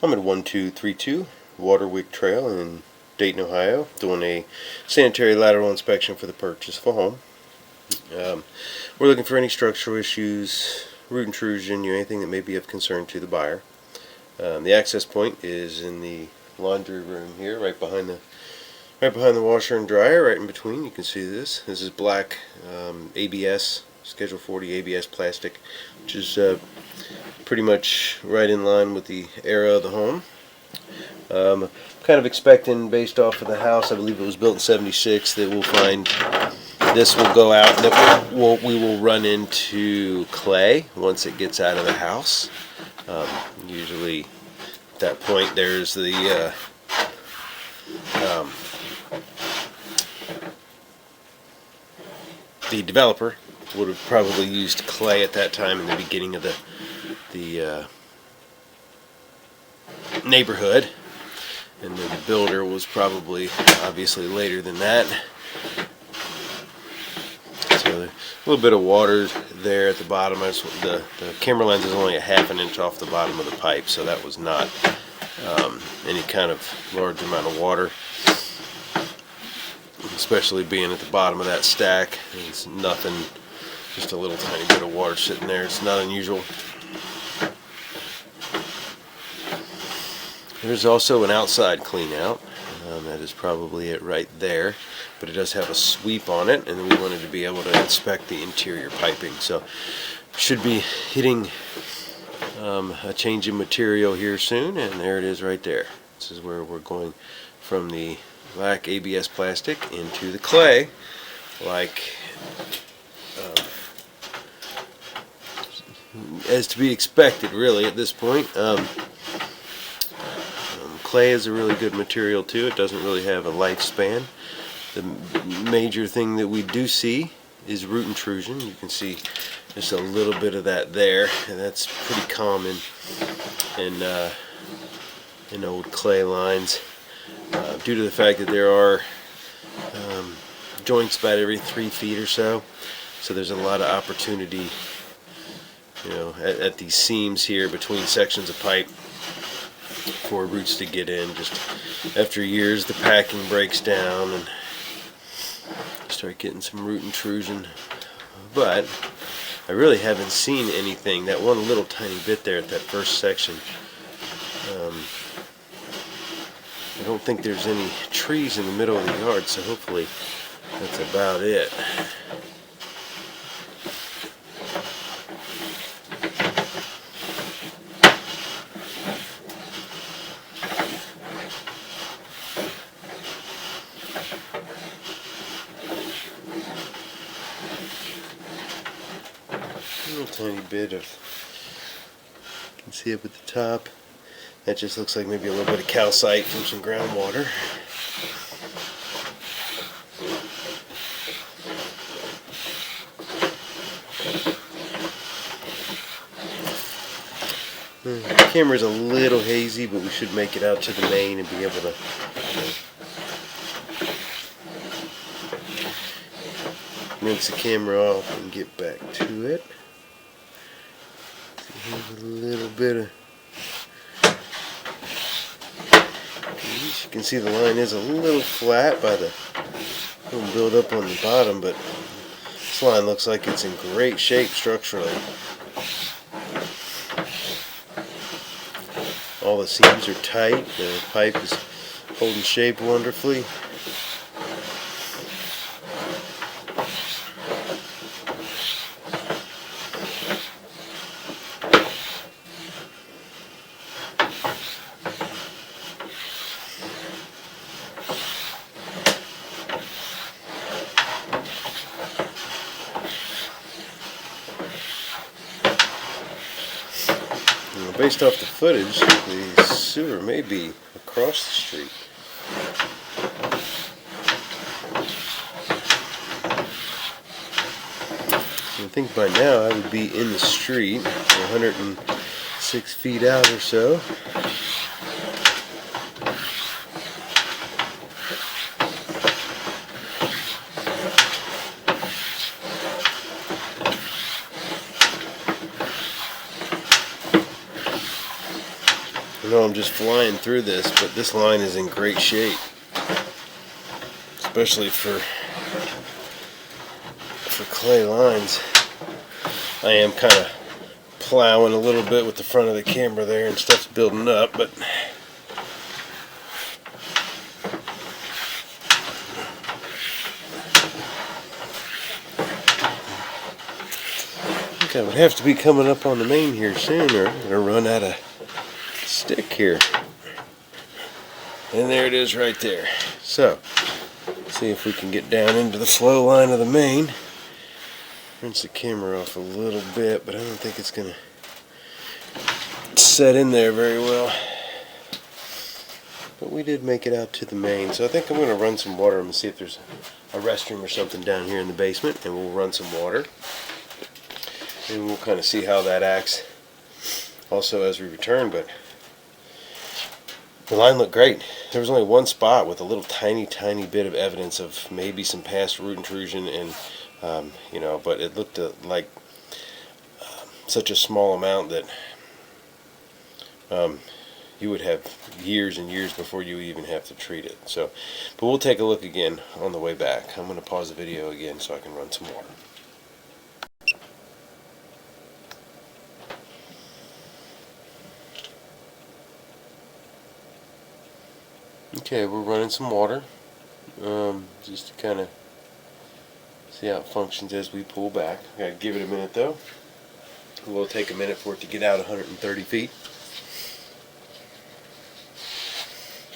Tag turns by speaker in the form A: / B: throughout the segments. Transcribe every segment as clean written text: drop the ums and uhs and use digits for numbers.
A: I'm at 1232 Waterwyck Trail in Dayton, Ohio, doing a sanitary lateral inspection for the purchase of a home. We're looking for any structural issues, root intrusion, anything that may be of concern to the buyer. The access point is in the laundry room here, right behind the washer and dryer, right in between. You can see this. This is black ABS, Schedule 40 ABS plastic, which is pretty much right in line with the era of the home. Kind of expecting, based off of the house, I believe it was built in '76, that we'll find this will go out and that we will run into clay once it gets out of the house. Usually at that point there's the developer would have probably used clay at that time in the beginning of the neighborhood, and then the builder was probably obviously later than that. So a little bit of water there at the bottom. The camera lens is only a ½ an inch off the bottom of the pipe, so that was not any kind of large amount of water, especially being at the bottom of that stack. It's nothing, just a little tiny bit of water sitting there. It's not unusual. There's also an outside clean out. That is probably it right there, but it does have a sweep on it, and we wanted to be able to inspect the interior piping. So should be hitting a change in material here soon, and there it is right there. This is where we're going from the black ABS plastic into the clay, like as to be expected really at this point. Clay is a really good material too. It doesn't really have a lifespan. The major thing that we do see is root intrusion. You can see just a little bit of that there, and that's pretty common in old clay lines, due to the fact that there are joints about every 3 feet or so. So there's a lot of opportunity, at these seams here between sections of pipe for roots to get in. Just after years, the packing breaks down and you start getting some root intrusion. But I really haven't seen anything. That one little tiny bit there at that first section, I don't think there's any trees in the middle of the yard, so hopefully that's about it. A little tiny bit of, you can see up at the top, that just looks like maybe a little bit of calcite from some groundwater. The camera's a little hazy, but we should make it out to the main and be able to rinse the camera off and get back to it. Here's a little bit of, as you can see, the line is a little flat by the little build up on the bottom, but this line looks like it's in great shape structurally. All the seams are tight, the pipe is holding shape wonderfully. Based off the footage, the sewer may be across the street. So I think by now I would be in the street, 106 feet out or so. I know I'm just flying through this, but this line is in great shape, especially for clay lines. I am kind of plowing a little bit with the front of the camera there, and stuff's building up, but I think I would have to be coming up on the main here soon, or I'm gonna run out of stick here. And there it is right there. So, see if we can get down into the flow line of the main. Rinse the camera off a little bit, but I don't think it's going to set in there very well. But we did make it out to the main, so I think I'm going to run some water. I'm going to see if there's a restroom or something down here in the basement, and we'll run some water. And we'll kind of see how that acts also as we return, but the line looked great. There was only one spot with a little tiny bit of evidence of maybe some past root intrusion, and you know, but it looked like such a small amount that you would have years and years before you even have to treat it. So, but we'll take a look again on the way back. I'm going to pause the video again so I can run some water. Okay, we're running some water, just to kind of see how it functions as we pull back. I gotta give it a minute though. It will take a minute for it to get out 130 feet.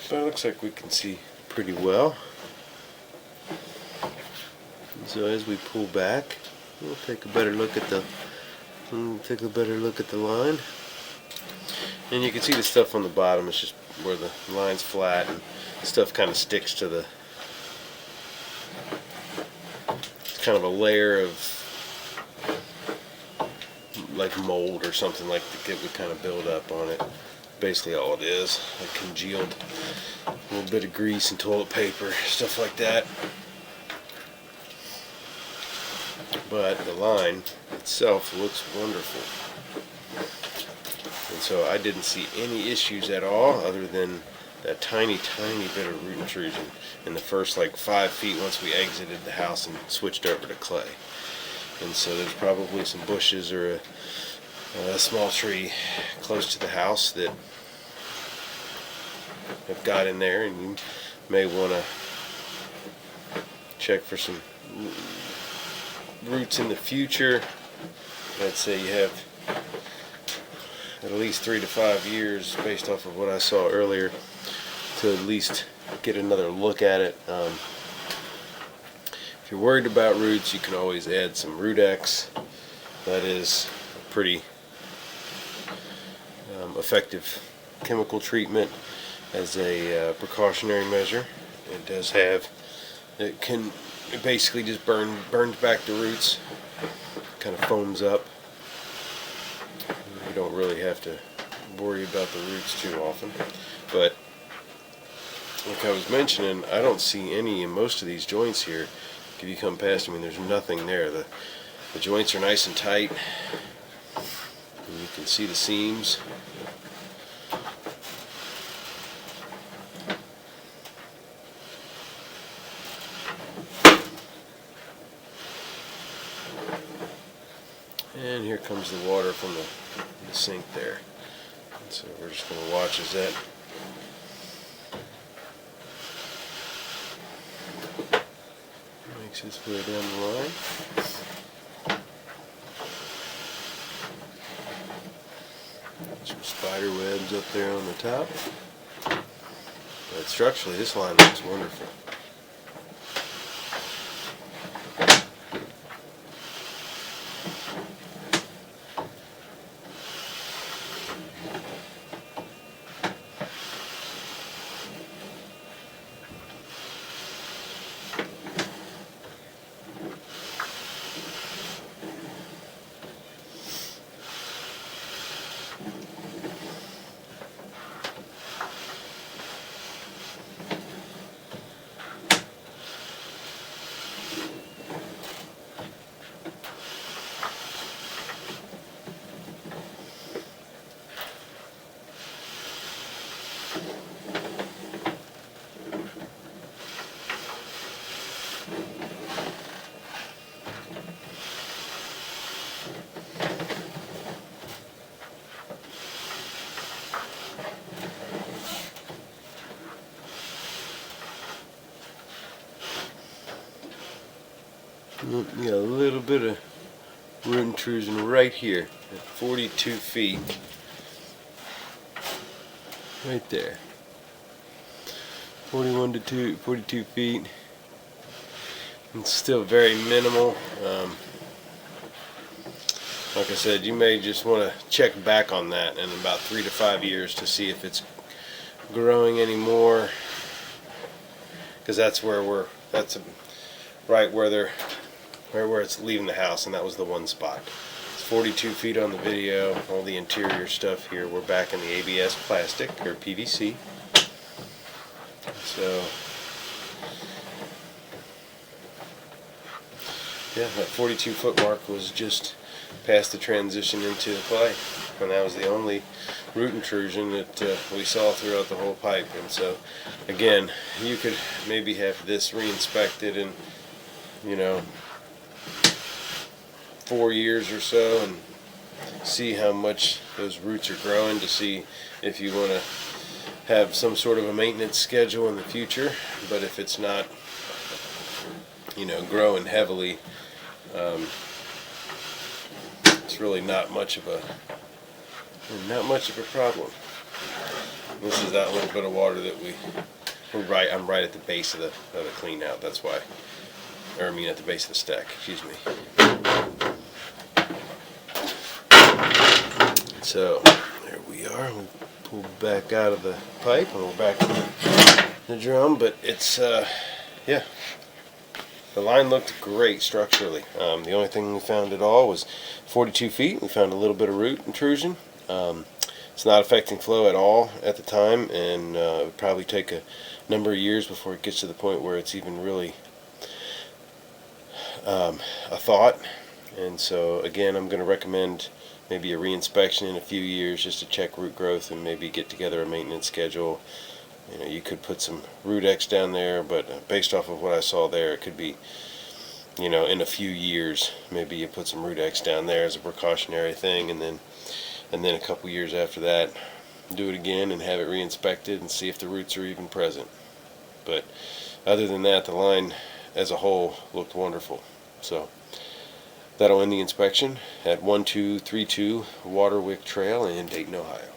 A: But it looks like we can see pretty well. And so as we pull back, we'll take a better look at the line. And you can see the stuff on the bottom is just where the line's flat, and stuff kind of sticks to the, it's kind of a layer of like mold or something like that would kind of build up on it. Basically all it is, like congealed, a little bit of grease and toilet paper, stuff like that. But the line itself looks wonderful. And so I didn't see any issues at all, other than that tiny bit of root intrusion in the first like 5 feet once we exited the house and switched over to clay. And so there's probably some bushes or a small tree close to the house that have got in there, and you may want to check for some roots in the future. I'd say you have at least 3 to 5 years, based off of what I saw earlier, to at least get another look at it. If you're worried about roots, you can always add some Root X. That is a pretty effective chemical treatment as a precautionary measure. It basically just burns back the roots, kind of foams up. You don't really have to worry about the roots too often. But like I was mentioning, I don't see any in most of these joints here. If you come past them, I mean, there's nothing there. The joints are nice and tight, and you can see the seams. And here comes the water from the sink there. And so we're just going to watch as that makes its way down the line. Some spider webs up there on the top. But structurally, this line looks wonderful. You got a little bit of root intrusion right here at 42 feet. Right there. 42 feet. It's still very minimal. Like I said, you may just want to check back on that in about 3 to 5 years to see if it's growing anymore, because that's where right where it's leaving the house, and that was the one spot. It's 42 feet on the video. All the interior stuff here, we're back in the ABS plastic or PVC. So yeah, that 42 foot mark was just past the transition into the pipe, and that was the only root intrusion that we saw throughout the whole pipe. And so again, you could maybe have this re-inspected in 4 years or so and see how much those roots are growing, to see if you want to have some sort of a maintenance schedule in the future. But if it's not growing heavily, it's really not much of a problem. This is that little bit of water that I'm right at the base of the clean out. That's why, at the base of the stack. Excuse me. So there we are. We pulled back out of the pipe and we're back in the drum. But it's yeah. The line looked great structurally. The only thing we found at all was 42 feet. We found a little bit of root intrusion. It's not affecting flow at all at the time, and it would probably take a number of years before it gets to the point where it's even really a thought. And so again, I'm going to recommend maybe a reinspection in a few years just to check root growth and maybe get together a maintenance schedule. You could put some root X down there, but based off of what I saw there, it could be, in a few years, maybe you put some root X down there as a precautionary thing, and then a couple years after that, do it again and have it re-inspected and see if the roots are even present. But other than that, the line as a whole looked wonderful. So that'll end the inspection at 1232 Waterwyck Trail in Dayton, Ohio.